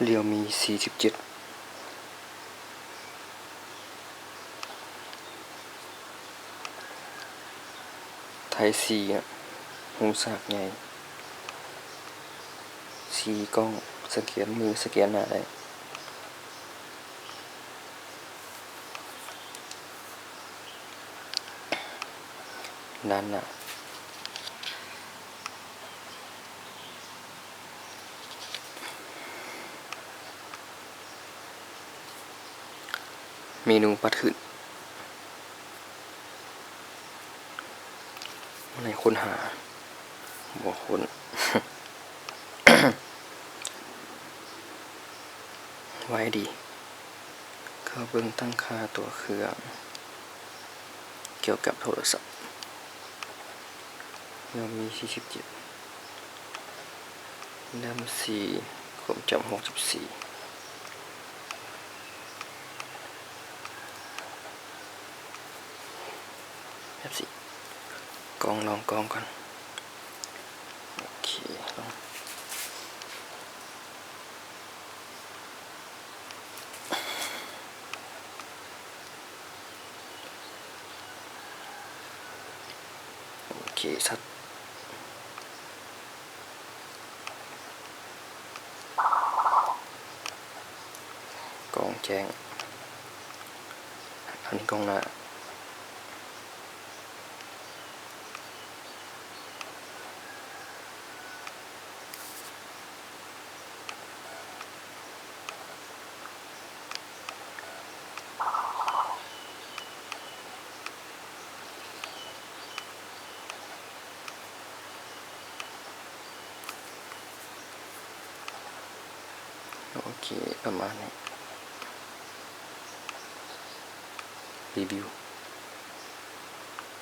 เรียวมี47ไทย4หูสากใหญ่4กล้องสแกนมือสแกนหน้าได้ด้านหน้าเมนูปัดขึ้นในค้นหาบ่ค้น ไว้ดีเข้าเบิ่งตั้งค่าตัวเครื่องเกี่ยวกับโทรศัพท์เรามี47ดำ4ความจำ64แบบสิกองลองกองก่อนโอเคลองโอเคสัตว์กองแจ้งอันนี้กองหน้าโอเคประมาณนี้รีวิว